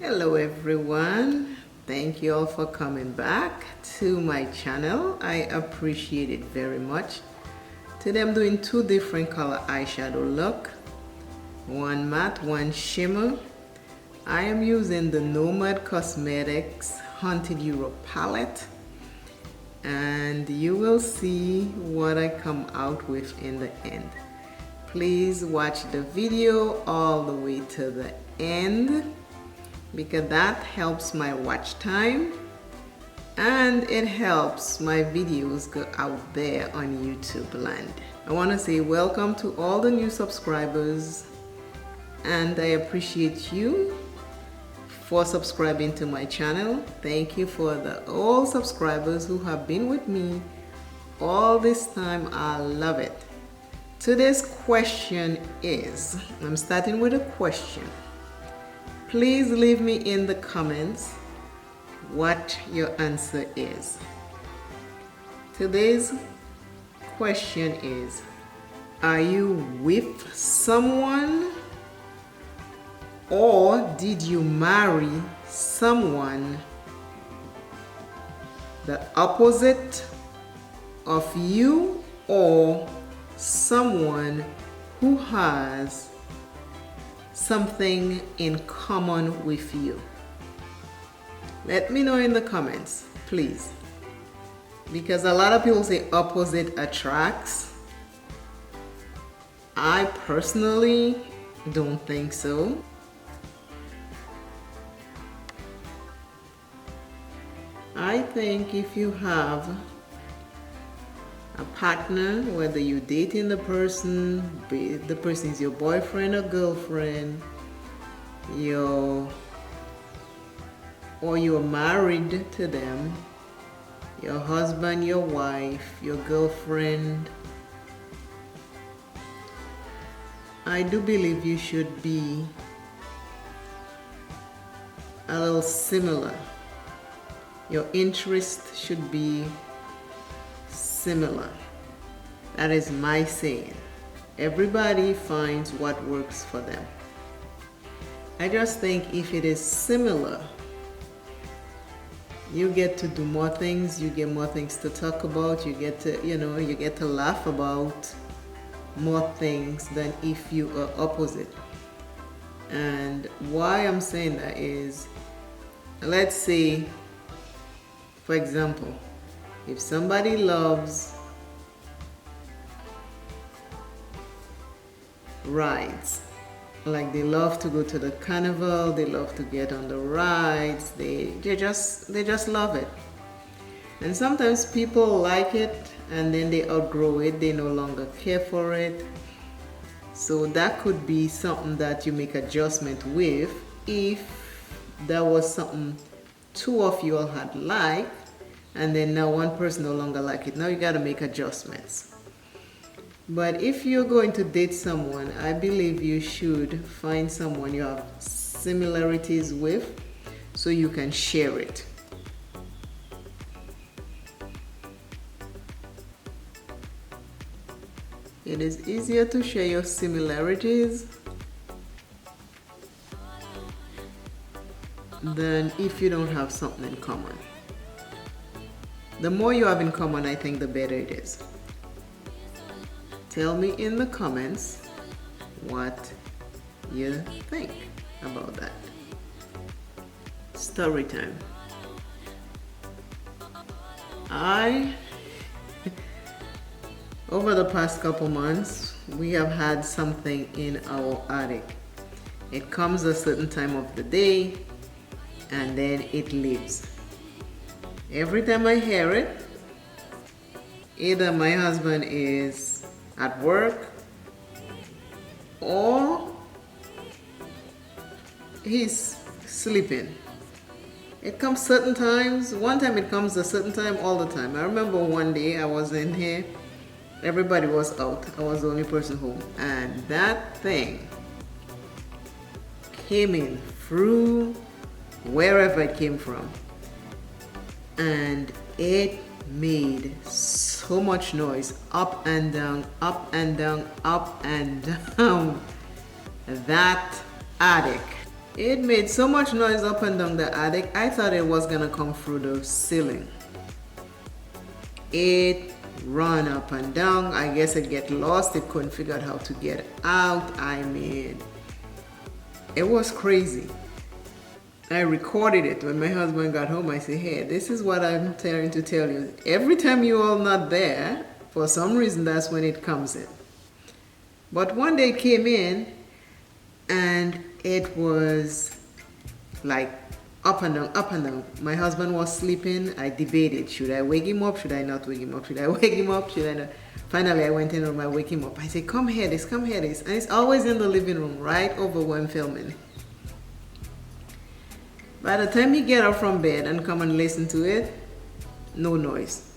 Hello everyone, thank you all for coming back to my channel. I appreciate it very much. Today I'm doing two different color eyeshadow look, one matte, one shimmer. I am using the Nomad Cosmetics Haunted Europe palette, and you will see what I come out with in the end. Please watch the video all the way to the end, because that helps my watch time and it helps my videos go out there on YouTube land. I want to say welcome to all the new subscribers, and I appreciate you for subscribing to my channel. Thank you for the all subscribers who have been with me all this time. I love it. Today's question is, I'm starting with a question. Please leave me in the comments what your answer is. Today's question is, are you with someone or did you marry someone the opposite of you, or someone who has something in common with you? Let me know in the comments, please, because a lot of people say opposite attracts. I personally don't think so. I think if you have a partner, whether you're dating the person is your boyfriend or girlfriend, or you're married to them, your husband, your wife, your girlfriend, I do believe you should be a little similar. Your interest should be similar. That is my saying. Everybody finds what works for them. I just think if it is similar, you get to do more things, you get more things to talk about, you get to laugh about more things than if you are opposite. And why I'm saying that is, let's say, for example, if somebody loves rides, like they love to go to the carnival, they love to get on the rides, they just love it. And sometimes people like it and then they outgrow it, they no longer care for it. So that could be something that you make adjustment with. If that was something two of you all had liked, and then now one person no longer like it, now you got to make adjustments. But if you're going to date someone, I believe you should find someone you have similarities with so you can share it. It is easier to share your similarities than if you don't have something in common. The more you have in common, I think the better it is. Tell me in the comments what you think about that. Story time. Over the past couple months, we have had something in our attic. It comes a certain time of the day and then it leaves. Every time I hear it, either my husband is at work or he's sleeping. It comes certain times. One time it comes a certain time, all the time. I remember one day I was in here, everybody was out, I was the only person home, and that thing came in through wherever it came from, and it made so much noise, up and down, up and down, up and down. That attic It made so much noise up and down the attic, I thought it was gonna come through the ceiling. It ran up and down. I guess it get lost. It couldn't figure out how to get out. I mean, it was crazy. I recorded it. When my husband got home, I said, hey, this is what I'm trying to tell you. Every time you all not there, for some reason, that's when it comes in. But one day it came in, and it was like up and down, up and down. My husband was sleeping. I debated, should I wake him up? Should I not wake him up? Should I wake him up? Should I not? Finally, I went in and I wake him up. I said, come here, this, come here, this. And it's always in the living room, right over where I'm filming. By the time he get up from bed and come and listen to it, no noise.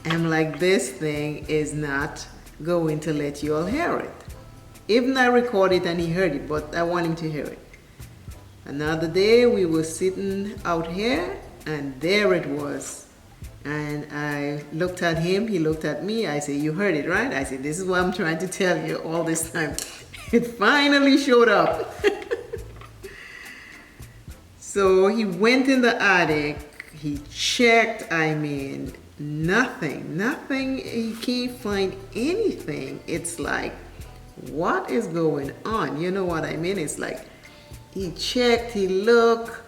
I'm like, this thing is not going to let you all hear it. Even I record it and he heard it, but I want him to hear it. Another day we were sitting out here and there it was. And I looked at him, he looked at me. I said, you heard it, right? I said, this is what I'm trying to tell you all this time. It finally showed up. So he went in the attic, he checked, I mean, nothing, he can't find anything. It's like, what is going on? You know what I mean? It's like, he checked, he looked,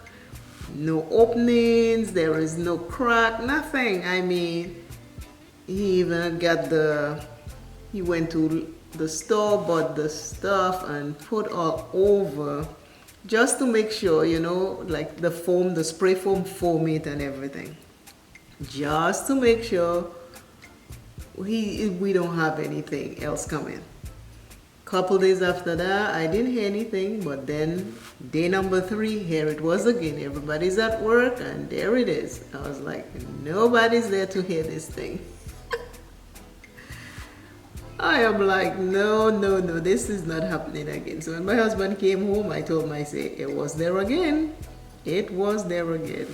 no openings, there is no crack, nothing. I mean, he even he went to the store, bought the stuff and put all over just to make sure, you know, like the foam, the spray foam it and everything. Just to make sure we don't have anything else coming. Couple days after that, I didn't hear anything, but then day number 3, here it was again. Everybody's at work and there it is. I was like, nobody's there to hear this thing. I am like, no, this is not happening again. So when my husband came home, I told him, I say, it was there again. It was there again.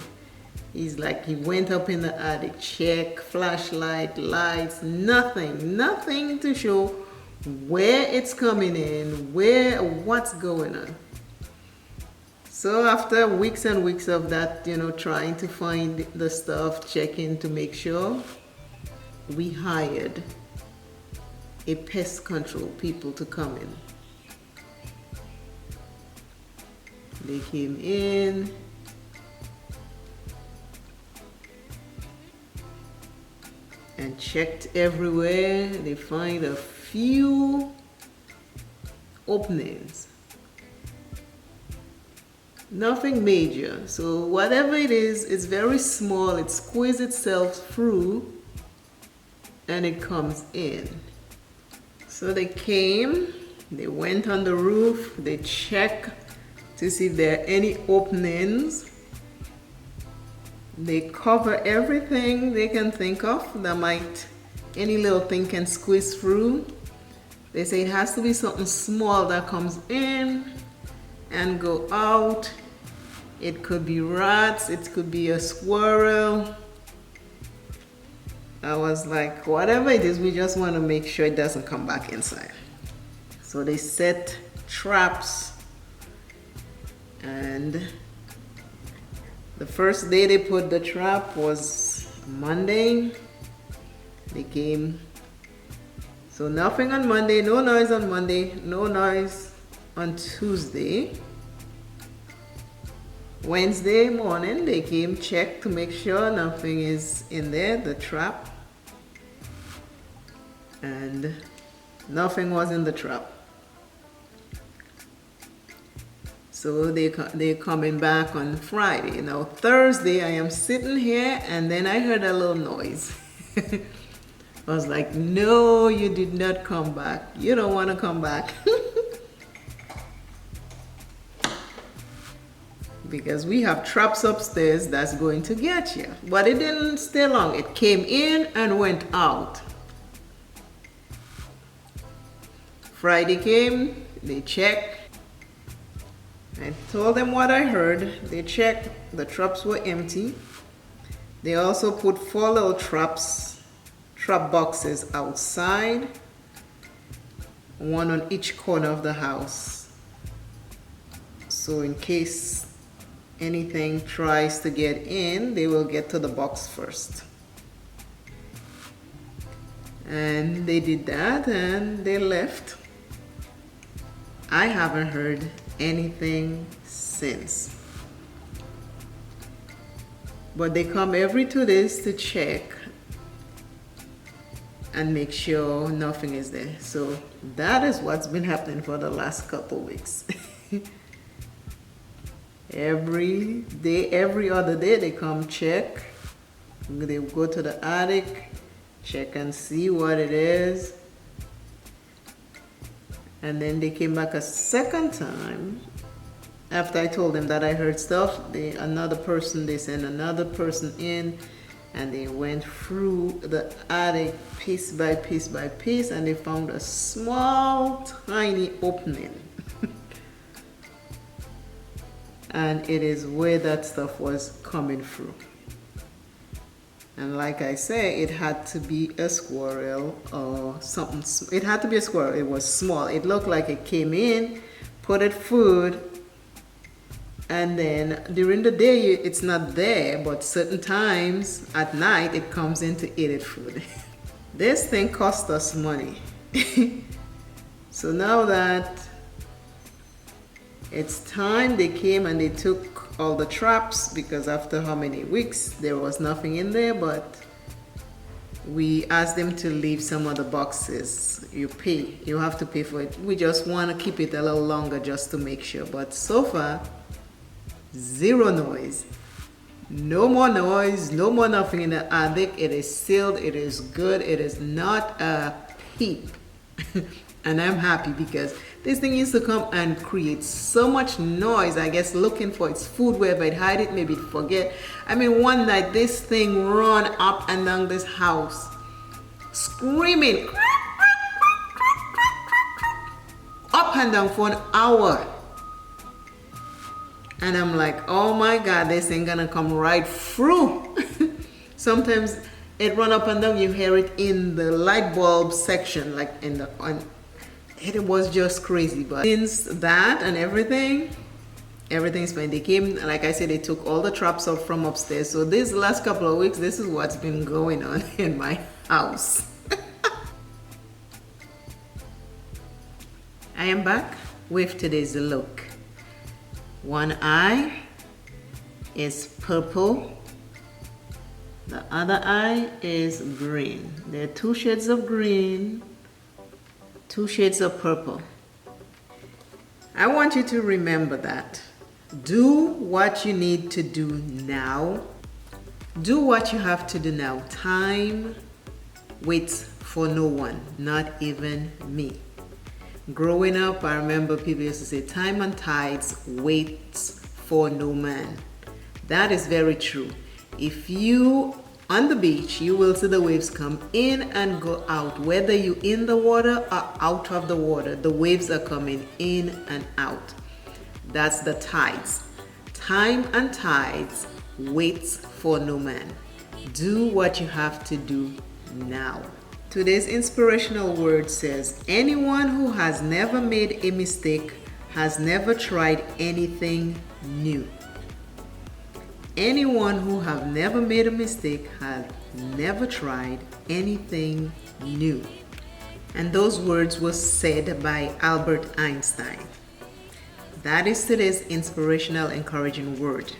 He's like, he went up in the attic, check, flashlight, lights, nothing to show where it's coming in, what's going on. So after weeks and weeks of that, you know, trying to find the stuff, checking to make sure, we hired a pest control people to come in. They came in, and checked everywhere. They find a few openings. Nothing major. So whatever it is, it's very small. It squeezes itself through and it comes in. So they came, they went on the roof, they checked to see if there are any openings. They cover everything they can think of that might, any little thing can squeeze through. They say it has to be something small that comes in and go out. It could be rats, it could be a squirrel. I was like, whatever it is, we just want to make sure it doesn't come back inside. So they set traps, and the first day they put the trap was Monday. They came. So nothing on Monday, no noise on Monday, no noise on Tuesday. Wednesday morning they came, checked to make sure nothing is in there, the trap. And nothing was in the trap. So they're coming back on Friday. Now Thursday I am sitting here and then I heard a little noise. I was like, no, you did not come back. You don't want to come back. Because we have traps upstairs that's going to get you. But it didn't stay long. It came in and went out. Friday came, they checked. I told them what I heard. They checked, the traps were empty. They also put 4 little trap boxes outside, one on each corner of the house. So in case anything tries to get in, they will get to the box first. And they did that and they left. I haven't heard anything since. But they come every 2 days to check and make sure nothing is there. So that is what's been happening for the last couple weeks. Every day, every other day, they come check. They go to the attic, check and see what it is. And then they came back a second time. After I told them that I heard stuff, they sent another person in, and they went through the attic piece by piece by piece, and they found a small, tiny opening. And it is where that stuff was coming through. And like I say, it had to be a squirrel or something. It had to be a squirrel. It was small. It looked like it came in, put it food, and then during the day it's not there, but certain times at night it comes in to eat it food. This thing cost us money. So now that it's time, they came and they took all the traps, because after how many weeks there was nothing in there, but we asked them to leave some of the boxes. You have to pay for it. We just want to keep it a little longer just to make sure. But so far, zero noise. No more noise, no more nothing in the attic. It is sealed, it is good, it is not a peep. And I'm happy because this thing used to come and create so much noise, I guess looking for its food, wherever it hide it, maybe it forget. I mean, one night this thing run up and down this house, screaming, up and down for an hour. And I'm like, oh my God, this thing gonna come right through. Sometimes it run up and down, you hear it in the light bulb section, like in the, it was just crazy. But since that and everything's fine. They came, like I said, they took all the traps up from upstairs. So this last couple of weeks, this is what's been going on in my house. I am back with today's look. One eye is purple, the other eye is green. There are 2 shades of green, 2 shades of purple. I want you to remember that. Do what you need to do now. Do what you have to do now. Time waits for no one, not even me. Growing up, I remember people used to say, time and tides waits for no man. That is very true. If you on the beach, you will see the waves come in and go out. Whether you're in the water or out of the water, the waves are coming in and out. That's the tides. Time and tides waits for no man. Do what you have to do now. Today's inspirational word says, anyone who has never made a mistake has never tried anything new. Anyone who have never made a mistake has never tried anything new. And those words were said by Albert Einstein. That is today's inspirational, encouraging word.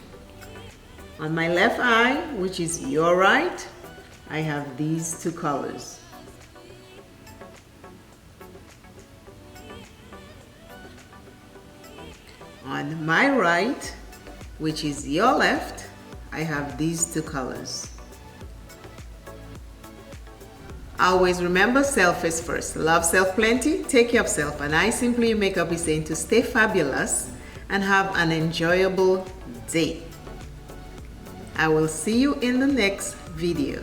On my left eye, which is your right, I have these 2 colors. On my right, which is your left, I have these 2 colors. Always remember, self is first. Love self plenty, take care of self. And I Simply Makeup is saying to stay fabulous and have an enjoyable day. I will see you in the next video.